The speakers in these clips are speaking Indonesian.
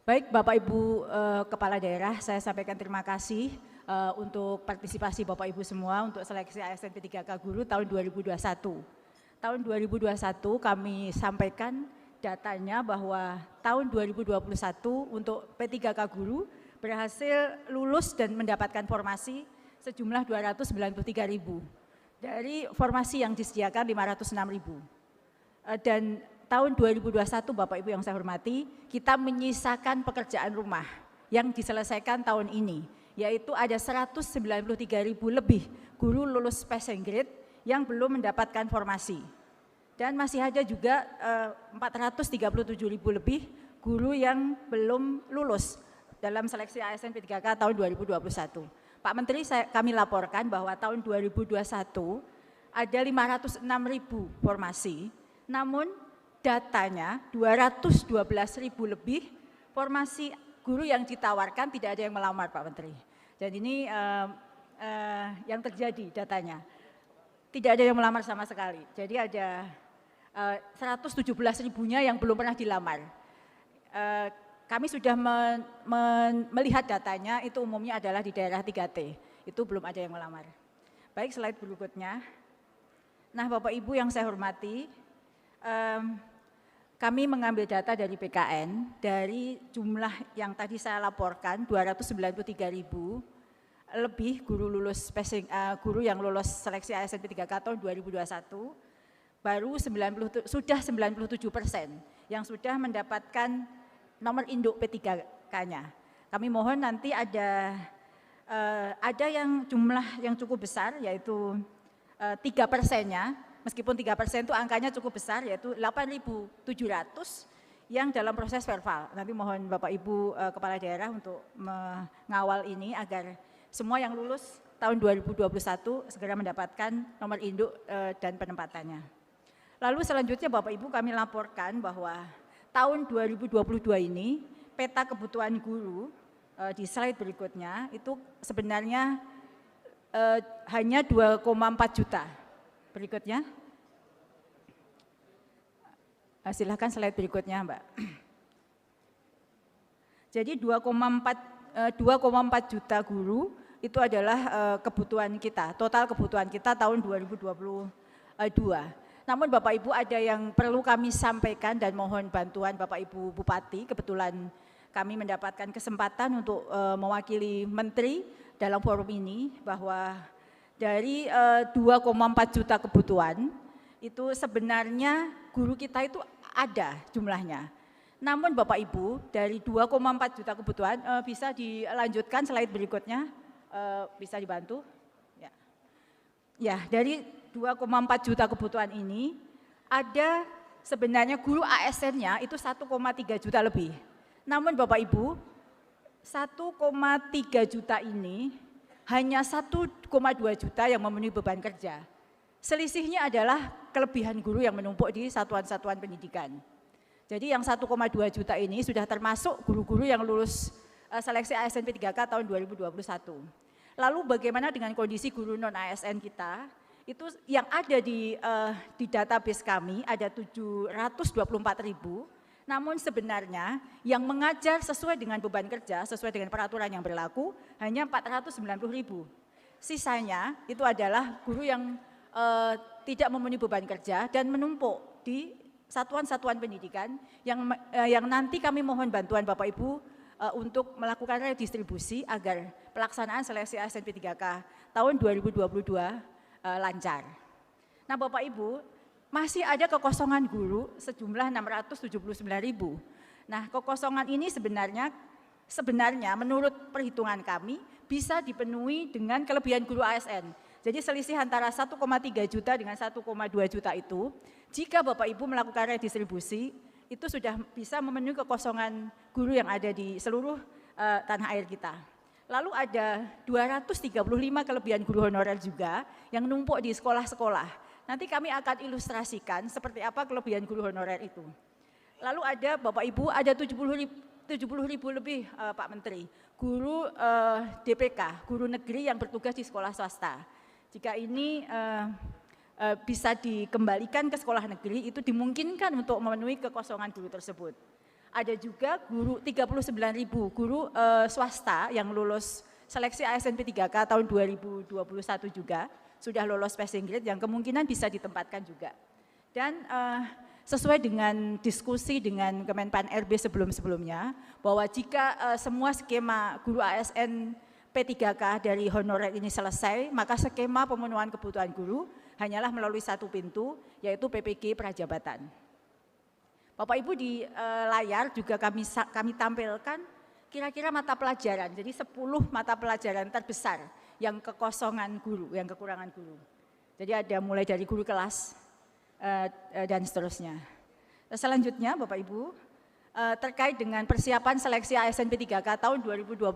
Baik Bapak Ibu Kepala Daerah, saya sampaikan terima kasih untuk partisipasi Bapak Ibu semua untuk seleksi ASN P3K Guru tahun 2021. Tahun 2021 kami sampaikan datanya bahwa tahun 2021 untuk P3K Guru berhasil lulus dan mendapatkan formasi sejumlah 293.000. Dari formasi yang disediakan 506.000. Dan tahun 2021 Bapak Ibu yang saya hormati, kita menyisakan pekerjaan rumah yang diselesaikan tahun ini, yaitu ada 193.000 lebih guru lulus passing grade yang belum mendapatkan formasi. Dan masih ada juga 437.000 lebih guru yang belum lulus dalam seleksi ASN P3K tahun 2021. Pak Menteri, kami laporkan bahwa tahun 2021 ada 506.000 formasi, namun datanya 212.000 lebih formasi guru yang ditawarkan tidak ada yang melamar Pak Menteri. Dan ini yang terjadi datanya. Tidak ada yang melamar sama sekali. Jadi ada 117.000-nya yang belum pernah dilamar. Kami sudah melihat datanya, itu umumnya adalah di daerah 3T. Itu belum ada yang melamar. Baik, slide berikutnya. Nah Bapak Ibu yang saya hormati, kami mengambil data dari PKN, dari jumlah yang tadi saya laporkan 293.000 lebih guru lulus guru yang lulus seleksi ASN P3K tahun 2021, baru sudah 97% yang sudah mendapatkan nomor induk P3K-nya. Kami mohon nanti ada yang jumlah yang cukup besar, yaitu 3%-nya. Meskipun 3% itu angkanya cukup besar, yaitu 8.700 yang dalam proses verbal. Nanti mohon Bapak Ibu Kepala Daerah untuk mengawal ini agar semua yang lulus tahun 2021 segera mendapatkan nomor induk dan penempatannya. Lalu selanjutnya Bapak Ibu kami laporkan bahwa tahun 2022 ini peta kebutuhan guru di slide berikutnya itu sebenarnya hanya 2,4 juta. Berikutnya, silahkan slide berikutnya Mbak. Jadi 2,4 juta guru itu adalah kebutuhan kita, total kebutuhan kita tahun 2022. Namun Bapak Ibu ada yang perlu kami sampaikan dan mohon bantuan Bapak Ibu Bupati. Kebetulan kami mendapatkan kesempatan untuk mewakili Menteri dalam forum ini, bahwa dari 2,4 juta kebutuhan, itu sebenarnya guru kita itu ada jumlahnya. Namun Bapak Ibu, dari 2,4 juta kebutuhan, bisa dilanjutkan slide berikutnya, bisa dibantu. Ya, dari 2,4 juta kebutuhan ini, ada sebenarnya guru ASN-nya itu 1,3 juta lebih. Namun Bapak Ibu, 1,3 juta ini, hanya 1,2 juta yang memenuhi beban kerja. Selisihnya adalah kelebihan guru yang menumpuk di satuan-satuan pendidikan. Jadi yang 1,2 juta ini sudah termasuk guru-guru yang lulus seleksi ASN P3K tahun 2021. Lalu bagaimana dengan kondisi guru non-ASN kita? Itu yang ada di database kami ada 724.000. Namun sebenarnya yang mengajar sesuai dengan beban kerja, sesuai dengan peraturan yang berlaku, hanya 490.000. Sisanya itu adalah guru yang tidak memenuhi beban kerja dan menumpuk di satuan-satuan pendidikan yang nanti kami mohon bantuan Bapak Ibu untuk melakukan redistribusi agar pelaksanaan seleksi ASN P3K tahun 2022 lancar. Nah Bapak Ibu, masih ada kekosongan guru sejumlah 679.000. Nah kekosongan ini sebenarnya menurut perhitungan kami bisa dipenuhi dengan kelebihan guru ASN. Jadi selisih antara 1,3 juta dengan 1,2 juta itu, jika Bapak Ibu melakukan redistribusi, itu sudah bisa memenuhi kekosongan guru yang ada di seluruh tanah air kita. Lalu ada 235 kelebihan guru honorer juga yang numpuk di sekolah-sekolah. Nanti kami akan ilustrasikan seperti apa kelebihan guru honorer itu. Lalu ada Bapak Ibu, ada 70.000 lebih Pak Menteri, guru DPK, guru negeri yang bertugas di sekolah swasta. Jika ini bisa dikembalikan ke sekolah negeri, itu dimungkinkan untuk memenuhi kekosongan guru tersebut. Ada juga guru 39.000 guru swasta yang lulus seleksi ASN P3K tahun 2021 juga sudah lolos passing grade yang kemungkinan bisa ditempatkan juga. Dan sesuai dengan diskusi dengan Kemenpan RB sebelum-sebelumnya, bahwa jika semua skema guru ASN P3K dari honorer ini selesai, maka skema pemenuhan kebutuhan guru hanyalah melalui satu pintu, yaitu PPG Prajabatan. Bapak Ibu di layar juga kami tampilkan kira-kira mata pelajaran, jadi 10 mata pelajaran terbesar yang kekosongan guru, yang kekurangan guru. Jadi ada mulai dari guru kelas dan seterusnya. Selanjutnya Bapak Ibu, terkait dengan persiapan seleksi ASN P3K tahun 2022,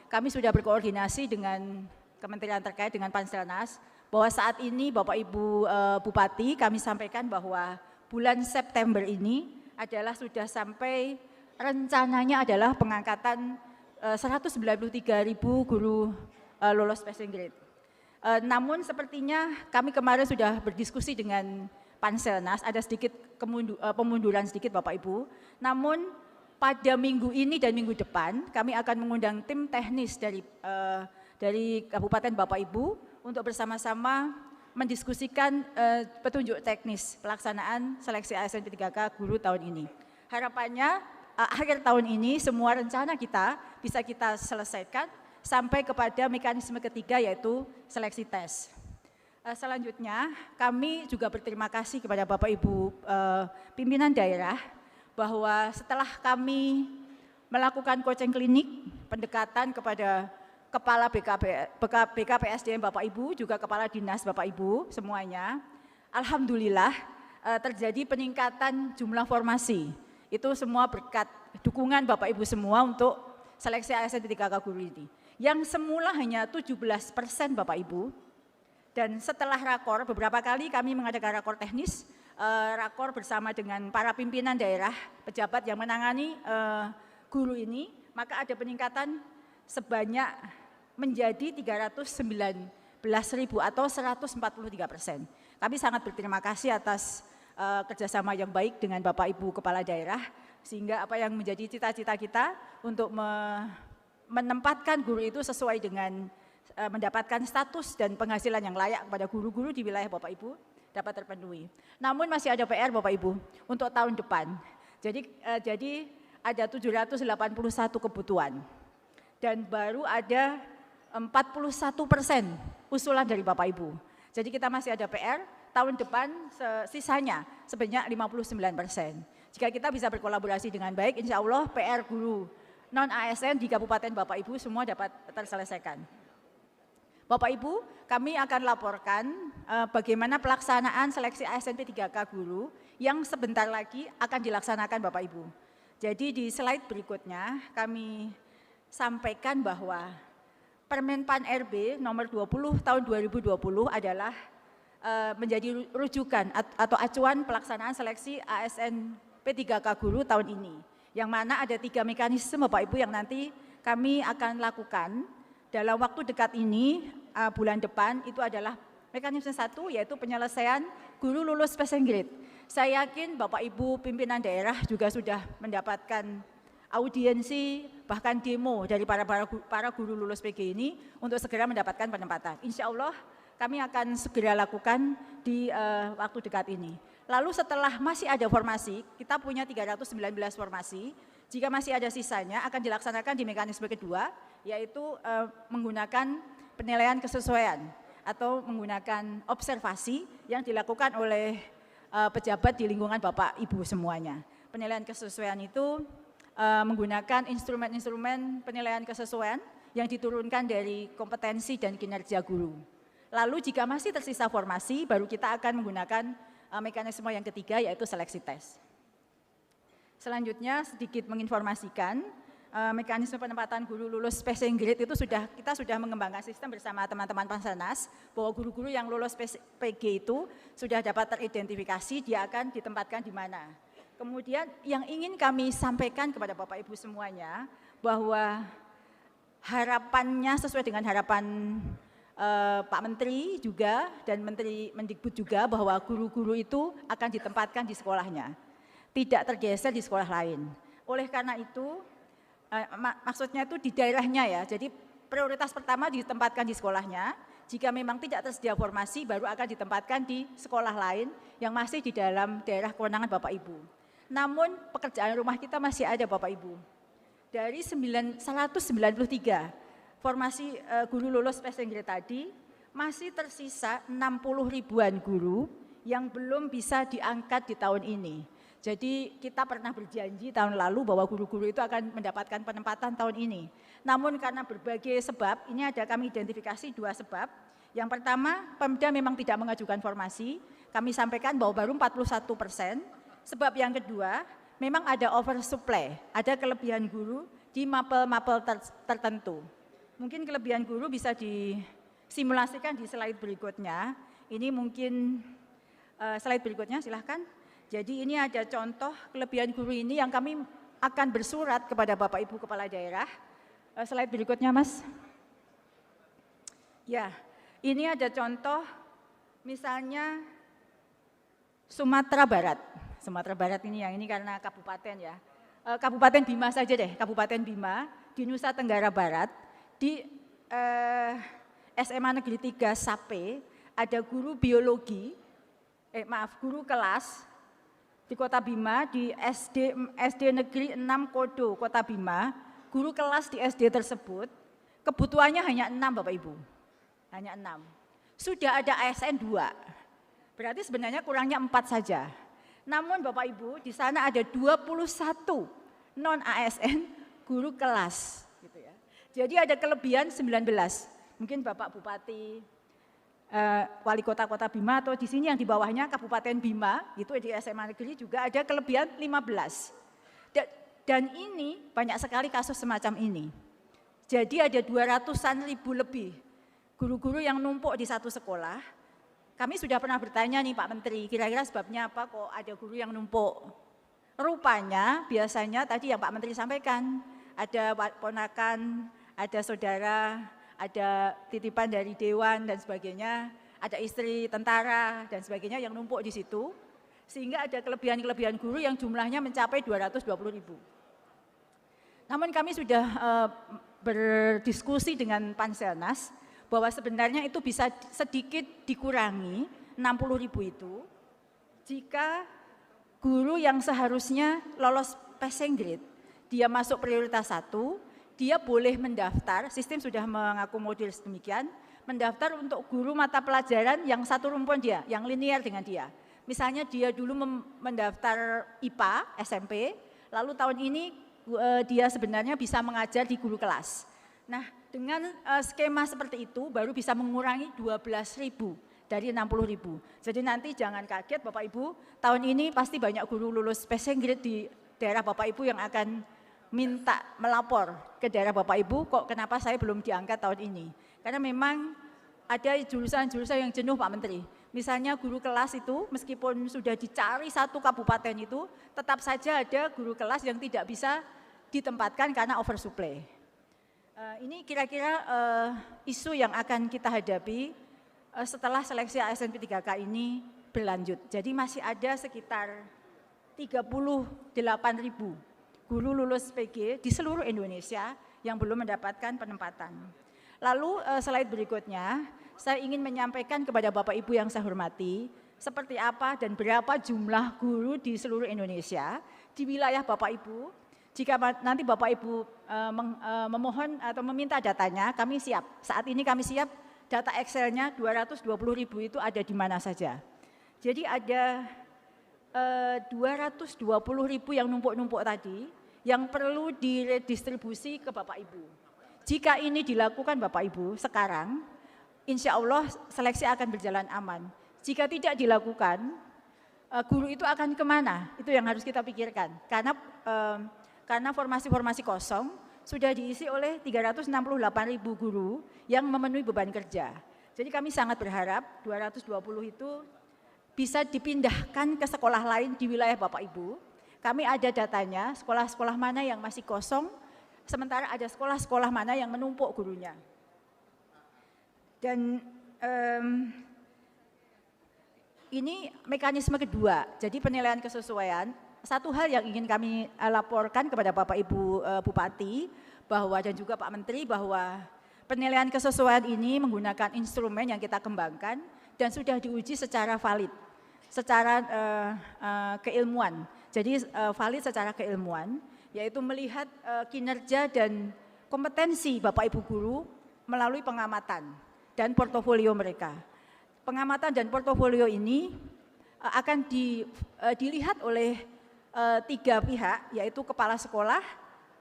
kami sudah berkoordinasi dengan kementerian terkait dengan Panselnas, bahwa saat ini Bapak Ibu Bupati kami sampaikan bahwa bulan September ini adalah sudah sampai rencananya adalah pengangkatan 193.000 guru lolos passing grade. Namun sepertinya kami kemarin sudah berdiskusi dengan Panselnas, ada sedikit pemunduran sedikit Bapak Ibu. Namun pada minggu ini dan minggu depan kami akan mengundang tim teknis dari Kabupaten Bapak Ibu untuk bersama-sama mendiskusikan petunjuk teknis pelaksanaan seleksi ASN P3K guru tahun ini. Harapannya akhir tahun ini semua rencana kita bisa kita selesaikan sampai kepada mekanisme ketiga yaitu seleksi tes. Selanjutnya kami juga berterima kasih kepada Bapak Ibu pimpinan daerah bahwa setelah kami melakukan coaching klinik, pendekatan kepada Kepala BKPSDM Bapak Ibu, juga Kepala Dinas Bapak Ibu semuanya, alhamdulillah terjadi peningkatan jumlah formasi. Itu semua berkat dukungan Bapak Ibu semua untuk seleksi ASN P3K guru ini. Yang semula hanya 17% Bapak Ibu, dan setelah rakor, beberapa kali kami mengadakan rakor teknis, rakor bersama dengan para pimpinan daerah, pejabat yang menangani guru ini, maka ada peningkatan sebanyak menjadi 319.000 atau 143%. Kami sangat berterima kasih atas kerjasama yang baik dengan Bapak Ibu Kepala Daerah, sehingga apa yang menjadi cita-cita kita untuk menempatkan guru itu sesuai dengan mendapatkan status dan penghasilan yang layak kepada guru-guru di wilayah Bapak Ibu dapat terpenuhi. Namun masih ada PR Bapak Ibu untuk tahun depan. Jadi ada 781 kebutuhan dan baru ada 41% usulan dari Bapak Ibu. Jadi kita masih ada PR, tahun depan sisanya sebanyak 59%. Jika kita bisa berkolaborasi dengan baik, insya Allah PR guru non-ASN di Kabupaten Bapak Ibu semua dapat terselesaikan. Bapak Ibu, kami akan laporkan bagaimana pelaksanaan seleksi ASN P3K guru yang sebentar lagi akan dilaksanakan Bapak Ibu. Jadi di slide berikutnya kami sampaikan bahwa Permenpan RB nomor 20 tahun 2020 adalah menjadi rujukan atau acuan pelaksanaan seleksi ASN P3K guru tahun ini. Yang mana ada 3 mekanisme Bapak Ibu yang nanti kami akan lakukan dalam waktu dekat ini, bulan depan itu adalah mekanisme 1 yaitu penyelesaian guru lulus passing grade. Saya yakin Bapak Ibu pimpinan daerah juga sudah mendapatkan audiensi bahkan demo dari para guru lulus PG ini untuk segera mendapatkan penempatan. Insya Allah kami akan segera lakukan di waktu dekat ini. Lalu setelah masih ada formasi, kita punya 319 formasi, jika masih ada sisanya akan dilaksanakan di mekanisme kedua, yaitu menggunakan penilaian kesesuaian atau menggunakan observasi yang dilakukan oleh pejabat di lingkungan Bapak Ibu semuanya. Penilaian kesesuaian itu menggunakan instrumen-instrumen penilaian kesesuaian yang diturunkan dari kompetensi dan kinerja guru. Lalu jika masih tersisa formasi, baru kita akan menggunakan mekanisme yang ketiga yaitu seleksi tes. Selanjutnya sedikit menginformasikan mekanisme penempatan guru lulus passing grade itu kita sudah mengembangkan sistem bersama teman-teman Panselnas bahwa guru-guru yang lulus PG itu sudah dapat teridentifikasi dia akan ditempatkan di mana. Kemudian yang ingin kami sampaikan kepada Bapak Ibu semuanya bahwa harapannya sesuai dengan harapan Pak Menteri juga dan Menteri Mendikbud juga bahwa guru-guru itu akan ditempatkan di sekolahnya, tidak tergeser di sekolah lain. Oleh karena itu, maksudnya itu di daerahnya ya, jadi prioritas pertama ditempatkan di sekolahnya, jika memang tidak tersedia formasi baru akan ditempatkan di sekolah lain yang masih di dalam daerah kewenangan Bapak Ibu. Namun pekerjaan rumah kita masih ada Bapak Ibu. Dari 193 formasi guru lulus passing grade tadi, masih tersisa 60 ribuan guru yang belum bisa diangkat di tahun ini. Jadi kita pernah berjanji tahun lalu bahwa guru-guru itu akan mendapatkan penempatan tahun ini. Namun karena berbagai sebab, ini ada kami identifikasi 2 sebab. Yang pertama, Pemda memang tidak mengajukan formasi, kami sampaikan bahwa baru 41%. Sebab yang kedua, memang ada oversupply, ada kelebihan guru di mapel-mapel tertentu. Mungkin kelebihan guru bisa disimulasikan di slide berikutnya. Ini mungkin slide berikutnya silahkan. Jadi ini ada contoh kelebihan guru ini yang kami akan bersurat kepada Bapak Ibu Kepala Daerah. Slide berikutnya Mas. Ya, ini ada contoh misalnya Sumatera Barat. Sumatera Barat ini yang ini karena kabupaten ya. Kabupaten Bima saja deh, Kabupaten Bima di Nusa Tenggara Barat. Di SMA Negeri 3 Sape ada guru biologi, guru kelas di Kota Bima, di SD Negeri 6 Kodo, Kota Bima, guru kelas di SD tersebut, kebutuhannya hanya 6 Bapak Ibu, hanya 6. Sudah ada ASN 2, berarti sebenarnya kurangnya 4 saja. Namun Bapak Ibu, di sana ada 21 non-ASN guru kelas. Gitu ya. Jadi ada kelebihan 19, mungkin Bapak Bupati, Wali Kota Bima atau di sini yang di bawahnya Kabupaten Bima, itu di SMA Negeri juga ada kelebihan 15. Dan ini banyak sekali kasus semacam ini. Jadi ada 200-an ribu lebih guru-guru yang numpuk di satu sekolah. Kami sudah pernah bertanya nih Pak Menteri, kira-kira sebabnya apa kok ada guru yang numpuk? Rupanya biasanya tadi yang Pak Menteri sampaikan, ada ponakan, ada saudara, ada titipan dari dewan dan sebagainya, ada istri tentara dan sebagainya yang numpuk di situ, sehingga ada kelebihan-kelebihan guru yang jumlahnya mencapai 220 ribu. Namun kami sudah berdiskusi dengan Panselnas bahwa sebenarnya itu bisa sedikit dikurangi 60 ribu itu jika guru yang seharusnya lolos passing grade, dia masuk prioritas 1, dia boleh mendaftar, sistem sudah mengakomodir sedemikian, mendaftar untuk guru mata pelajaran yang satu rumpun dia, yang linear dengan dia. Misalnya dia dulu mendaftar IPA, SMP, lalu tahun ini dia sebenarnya bisa mengajar di guru kelas. Nah, dengan skema seperti itu baru bisa mengurangi 12.000 dari 60.000. Jadi nanti jangan kaget Bapak Ibu, tahun ini pasti banyak guru lulus passing grade di daerah Bapak Ibu yang akan minta melapor ke daerah Bapak Ibu, kok kenapa saya belum diangkat tahun ini. Karena memang ada jurusan-jurusan yang jenuh Pak Menteri. Misalnya guru kelas itu meskipun sudah dicari satu kabupaten itu, tetap saja ada guru kelas yang tidak bisa ditempatkan karena oversupply. Ini kira-kira isu yang akan kita hadapi setelah seleksi ASN P3K ini berlanjut. Jadi masih ada sekitar 38.000 guru lulus PG di seluruh Indonesia yang belum mendapatkan penempatan. Lalu slide berikutnya, saya ingin menyampaikan kepada Bapak Ibu yang saya hormati, seperti apa dan berapa jumlah guru di seluruh Indonesia, di wilayah Bapak Ibu. Jika nanti Bapak Ibu memohon atau meminta datanya, kami siap. Saat ini kami siap, data Excel-nya 220.000 itu ada di mana saja. Jadi ada 220.000 yang numpuk-numpuk tadi yang perlu diredistribusi ke Bapak Ibu. Jika ini dilakukan Bapak Ibu sekarang, insya Allah seleksi akan berjalan aman. Jika tidak dilakukan, guru itu akan kemana? Itu yang harus kita pikirkan. Karena formasi-formasi kosong sudah diisi oleh 368.000 guru yang memenuhi beban kerja. Jadi kami sangat berharap 220 itu bisa dipindahkan ke sekolah lain di wilayah Bapak Ibu. Kami ada datanya, sekolah-sekolah mana yang masih kosong, sementara ada sekolah-sekolah mana yang menumpuk gurunya. Dan ini mekanisme kedua, jadi penilaian kesesuaian, satu hal yang ingin kami laporkan kepada Bapak Ibu Bupati bahwa dan juga Pak Menteri bahwa penilaian kesesuaian ini menggunakan instrumen yang kita kembangkan dan sudah diuji secara valid, secara keilmuan. Jadi valid secara keilmuan, yaitu melihat kinerja dan kompetensi Bapak Ibu guru melalui pengamatan dan portofolio mereka. Pengamatan dan portofolio ini akan dilihat oleh 3 pihak, yaitu kepala sekolah,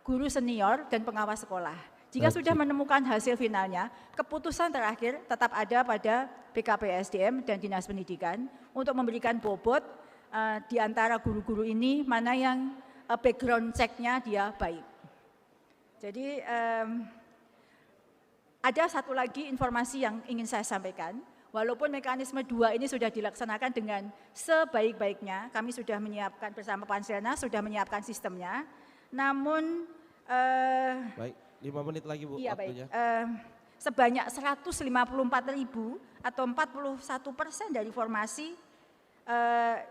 guru senior, dan pengawas sekolah. Jika sudah menemukan hasil finalnya, keputusan terakhir tetap ada pada BKPSDM dan Dinas Pendidikan untuk memberikan bobot di antara guru-guru ini mana yang background check-nya dia baik. Jadi ada satu lagi informasi yang ingin saya sampaikan. Walaupun mekanisme 2 ini sudah dilaksanakan dengan sebaik-baiknya, kami sudah menyiapkan bersama Panselnas, sudah menyiapkan sistemnya, namun baik, 5 menit lagi Bu, iya, waktunya. Sebanyak 154.000 atau 41% dari formasi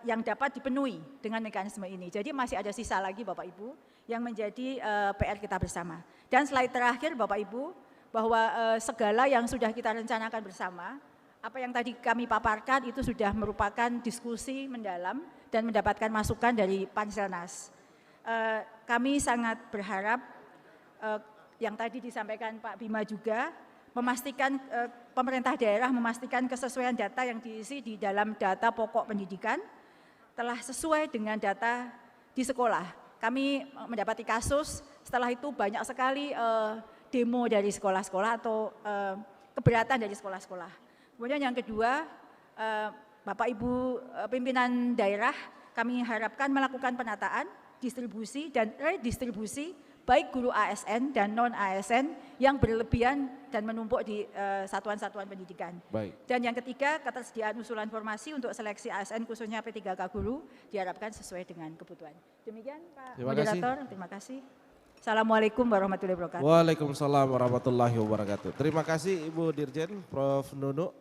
yang dapat dipenuhi dengan mekanisme ini. Jadi masih ada sisa lagi Bapak Ibu yang menjadi PR kita bersama. Dan slide terakhir Bapak Ibu, bahwa segala yang sudah kita rencanakan bersama, apa yang tadi kami paparkan itu sudah merupakan diskusi mendalam dan mendapatkan masukan dari Panselnas. Kami sangat berharap yang tadi disampaikan Pak Bima juga, memastikan pemerintah daerah memastikan kesesuaian data yang diisi di dalam data pokok pendidikan telah sesuai dengan data di sekolah. Kami mendapati kasus, setelah itu banyak sekali demo dari sekolah-sekolah atau keberatan dari sekolah-sekolah. Kemudian yang kedua, Bapak Ibu pimpinan daerah, kami harapkan melakukan penataan, distribusi dan redistribusi baik guru ASN dan non-ASN yang berlebihan dan menumpuk di satuan-satuan pendidikan. Baik. Dan yang ketiga, ketersediaan usulan formasi untuk seleksi ASN khususnya P3K guru diharapkan sesuai dengan kebutuhan. Demikian Pak Moderator, terima kasih. Assalamualaikum warahmatullahi wabarakatuh. Waalaikumsalam warahmatullahi wabarakatuh. Terima kasih Ibu Dirjen, Prof. Nunu.